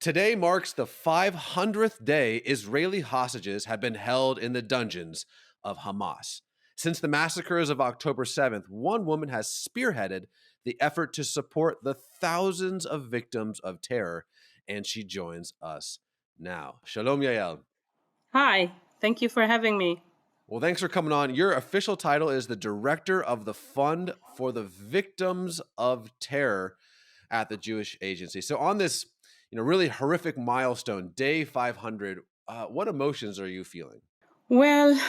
Today marks the 500th day Israeli hostages have been held in the dungeons of Hamas. Since the massacres of October 7th, one woman has spearheaded the effort to support the thousands of victims of terror, and she joins us now. Shalom, Yael. Hi, thank you for having me. Well, thanks for coming on. Your official title is the Director of the Fund for the Victims of Terror at the Jewish Agency. So on this, really horrific milestone, day 500, what emotions are you feeling? Well,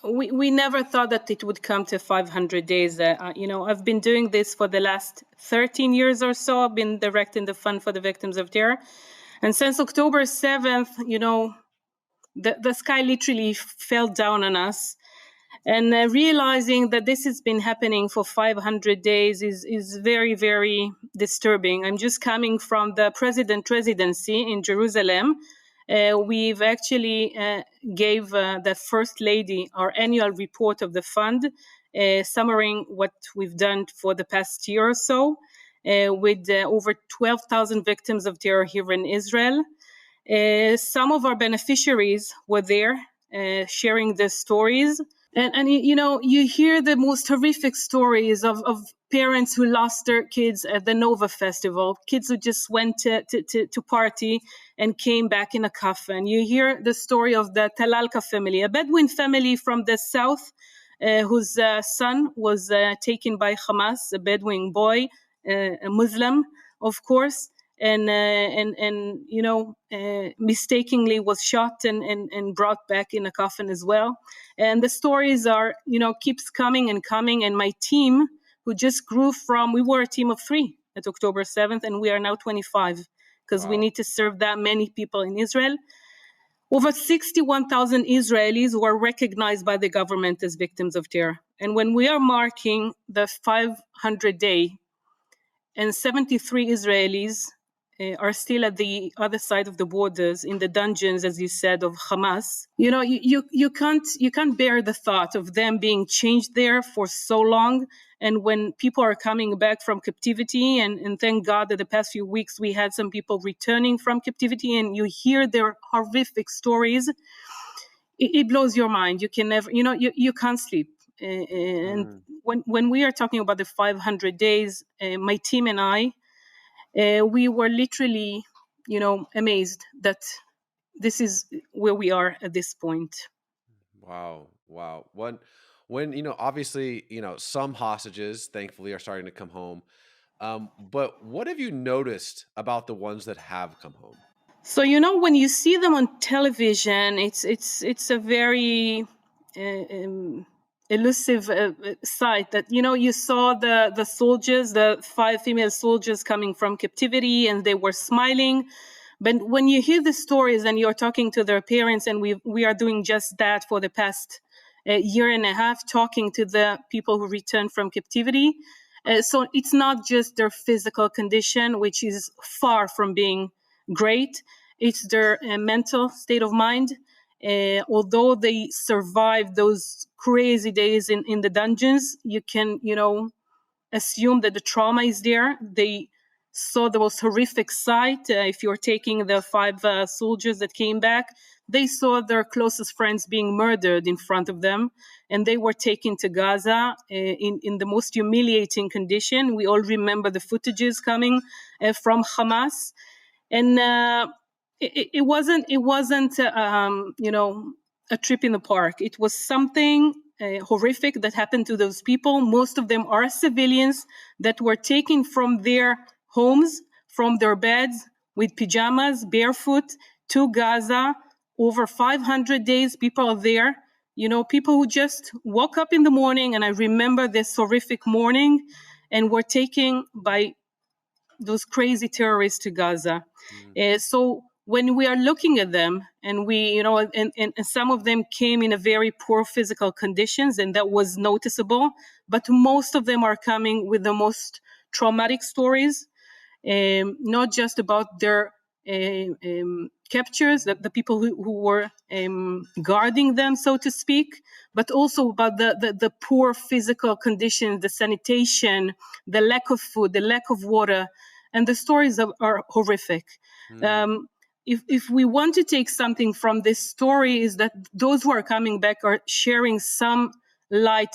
we never thought that it would come to 500 days. I've been doing this for the last 13 years or so. I've been directing the Fund for the Victims of Terror. And since October 7th, the sky literally fell down on us. And realizing that this has been happening for 500 days is very, very disturbing. I'm just coming from the presidency in Jerusalem. We've actually gave the First Lady our annual report of the fund, summarizing what we've done for the past year or so, with over 12,000 victims of terror here in Israel. Some of our beneficiaries were there sharing their stories. And you hear the most horrific stories of parents who lost their kids at the Nova Festival, kids who just went to party and came back in a coffin. You hear the story of the Talalka family, a Bedouin family from the south whose son was taken by Hamas, a Bedouin boy, a Muslim, of course. And mistakenly was shot and brought back in a coffin as well. And the stories are, keeps coming and coming. And my team, who just grew from, we were a team of 3 at October 7th, and we are now 25 because we need to serve that many people in Israel. Over 61,000 Israelis were recognized by the government as victims of terror. And when we are marking the 500 day, and 73 Israelis are still at the other side of the borders in the dungeons, as you said, of Hamas. You can't bear the thought of them being changed there for so long. And when people are coming back from captivity, and thank God that the past few weeks we had some people returning from captivity, and you hear their horrific stories, it blows your mind. You can never, you can't sleep. And when we are talking about the 500 days, my team and I, we were literally, amazed that this is where we are at this point. Wow. When obviously, some hostages, thankfully, are starting to come home. But what have you noticed about the ones that have come home? So, when you see them on television, it's a very elusive sight that, you saw the soldiers, the 5 female soldiers coming from captivity, and they were smiling. But when you hear the stories and you're talking to their parents, and we are doing just that for the past year and a half, talking to the people who returned from captivity. So it's not just their physical condition, which is far from being great. It's their mental state of mind. Although they survived those crazy days in the dungeons, you can, assume that the trauma is there. They saw the most horrific sight. If you're taking the 5 soldiers that came back, they saw their closest friends being murdered in front of them, and they were taken to Gaza in the most humiliating condition. We all remember the footages coming from Hamas, and it wasn't a trip in the park. It was something horrific that happened to those people. Most of them are civilians that were taken from their homes, from their beds, with pajamas, barefoot, to Gaza. Over 500 days, people are there. People who just woke up in the morning, and I remember this horrific morning, and were taken by those crazy terrorists to Gaza. So when we are looking at them, and and some of them came in a very poor physical conditions, and that was noticeable, but most of them are coming with the most traumatic stories, not just about their captures, the people who were guarding them, so to speak, but also about the poor physical conditions, the sanitation, the lack of food, the lack of water, and the stories are horrific. Mm. If we want to take something from this story, is that those who are coming back are sharing some light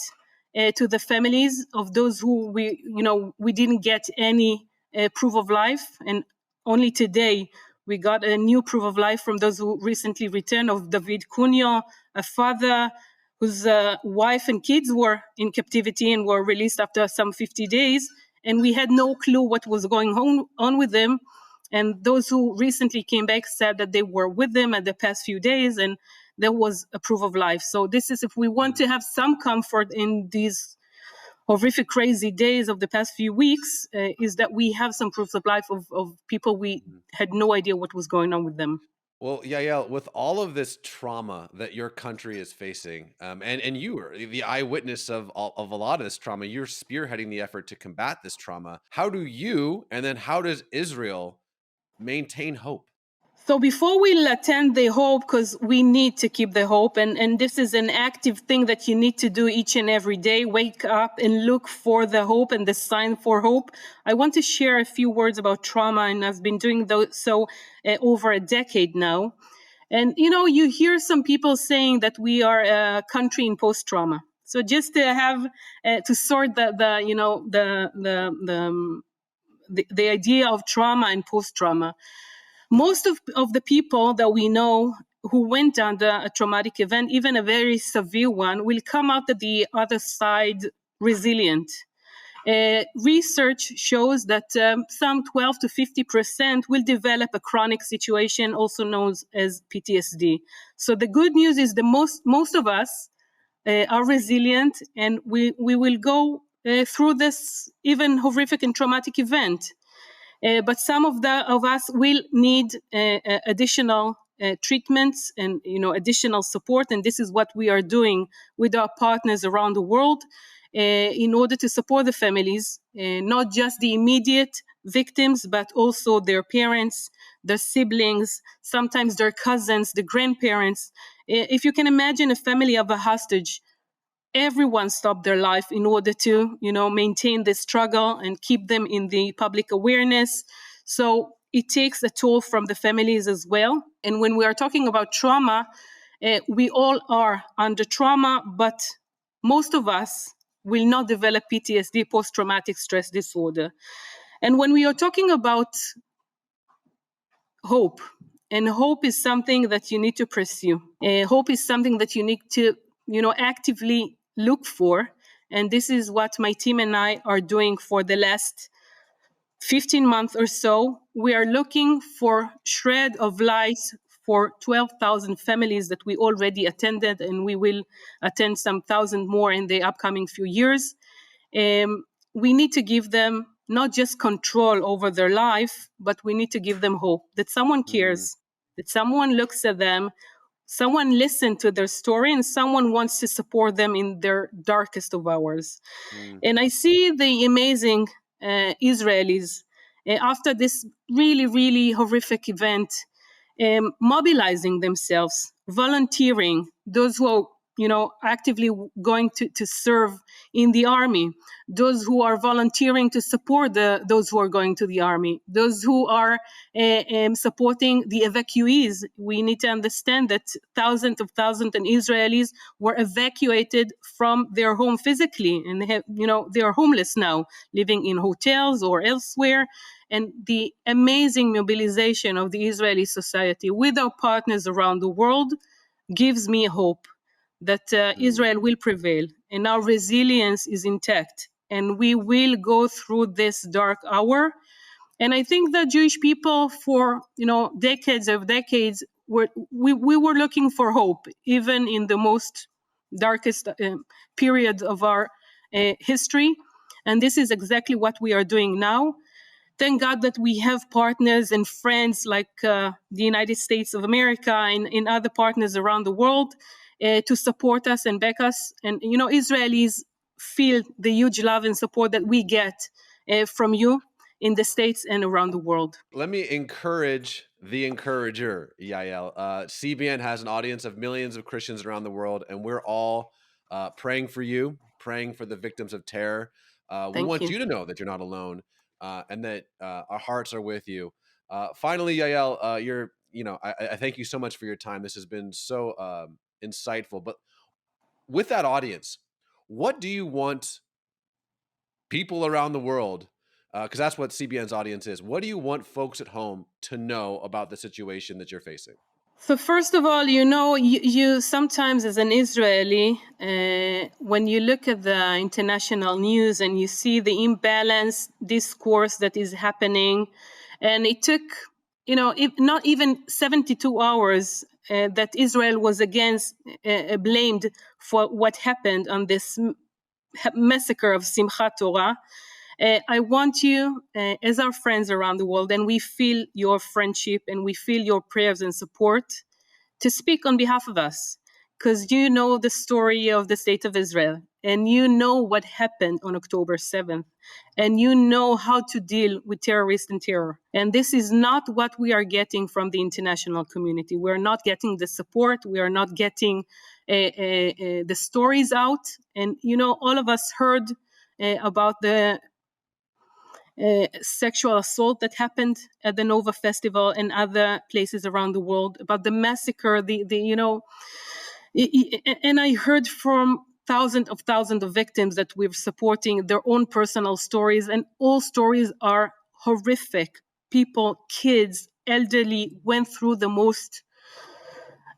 to the families of those who we didn't get any proof of life, and only today we got a new proof of life from those who recently returned, of David Cunha, a father whose wife and kids were in captivity and were released after some 50 days, and we had no clue what was going on with them. And those who recently came back said that they were with them at the past few days, and there was a proof of life. So this is, if we want to have some comfort in these horrific, crazy days of the past few weeks, is that we have some proofs of life of people we had no idea what was going on with them. Well, Yael, with all of this trauma that your country is facing, and you are the eyewitness of a lot of this trauma, you're spearheading the effort to combat this trauma. How do you, and then how does Israel maintain hope? So before we attend the hope, because we need to keep the hope, and this is an active thing that you need to do each and every day, wake up and look for the hope and the sign for hope. I want to share a few words about trauma, and I've been doing so over a decade now. And, you hear some people saying that we are a country in post-trauma. So just to have, to sort the idea of trauma and post-trauma. Most of the people that we know who went under a traumatic event, even a very severe one, will come out at the other side resilient. Research shows that some 12 to 50% will develop a chronic situation, also known as PTSD. So the good news is the most of us are resilient, and we will go through this even horrific and traumatic event. But some of us will need additional treatments and additional support, and this is what we are doing with our partners around the world in order to support the families, not just the immediate victims, but also their parents, their siblings, sometimes their cousins, the grandparents. If you can imagine a family of a hostage, everyone stopped their life in order to maintain the struggle and keep them in the public awareness. So it takes a toll from the families as well. And when we are talking about trauma, we all are under trauma, but most of us will not develop PTSD, post-traumatic stress disorder. And when we are talking about hope, and hope is something that you need to pursue. Hope is something that you need to actively look for, and this is what my team and I are doing for the last 15 months or so. We are looking for shred of light for 12,000 families that we already attended, and we will attend some thousand more in the upcoming few years. We need to give them not just control over their life, but we need to give them hope that someone Mm, cares, that someone looks at them, someone listened to their story, and someone wants to support them in their darkest of hours. mm, And I see the amazing Israelis after this really, really horrific event, mobilizing themselves, volunteering, those who are actively going to serve in the army, those who are volunteering to support those who are going to the army, those who are supporting the evacuees. We need to understand that thousands of Israelis were evacuated from their home physically, and they are homeless now, living in hotels or elsewhere. And the amazing mobilization of the Israeli society with our partners around the world gives me hope that mm. Israel will prevail and our resilience is intact and we will go through this dark hour. And I think that Jewish people for decades of decades we were looking for hope, even in the most darkest period of our history. And this is exactly what we are doing now. Thank God that we have partners and friends like the United States of America and other partners around the world to support us and back us. And, Israelis feel the huge love and support that we get from you in the States and around the world. Let me encourage the encourager, Yael. CBN has an audience of millions of Christians around the world, and we're all praying for you, praying for the victims of terror. We Thank want you. you to know that you're not alone and that our hearts are with you. Finally, Yael, I thank you so much for your time. This has been so insightful. But with that audience, what do you want people around the world, because that's what CBN's audience is. What do you want folks at home to know about the situation that you're facing? So first of all, you sometimes, as an Israeli, when you look at the international news and you see the imbalanced discourse that is happening, and it took, not even 72 hours that Israel was blamed for what happened on this massacre of Simchat Torah. I want you, as our friends around the world, and we feel your friendship and we feel your prayers and support, to speak on behalf of us, because you know the story of the state of Israel, and you know what happened on October 7th, and you know how to deal with terrorists and terror. And this is not what we are getting from the international community. We're not getting the support. We are not getting the stories out. And, all of us heard about the sexual assault that happened at the Nova Festival and other places around the world, about the massacre, and I heard from thousands of victims that we're supporting their own personal stories, and all stories are horrific. People, kids, elderly went through the most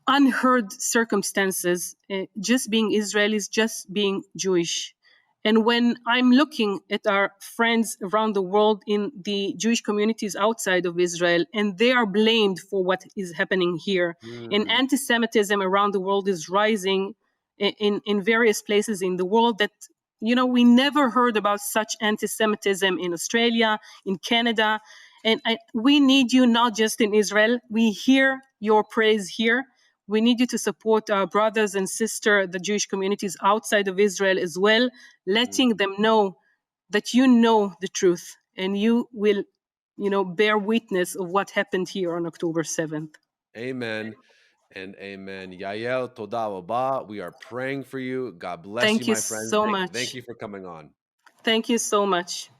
unheard circumstances, just being Israelis, just being Jewish. And when I'm looking at our friends around the world in the Jewish communities outside of Israel, and they are blamed for what is happening here, and Mm, anti Semitism around the world is rising in various places in the world, that we never heard about such anti Semitism in Australia, in Canada. And we need you not just in Israel. We hear your praise here. We need you to support our brothers and sisters, the Jewish communities outside of Israel as well, mm. letting them know that you know the truth and you will, bear witness of what happened here on October 7th. Amen and amen. Yael, toda rabah. We are praying for you. God bless you, Thank you my friend. so Thank much. you for coming on. Thank you so much.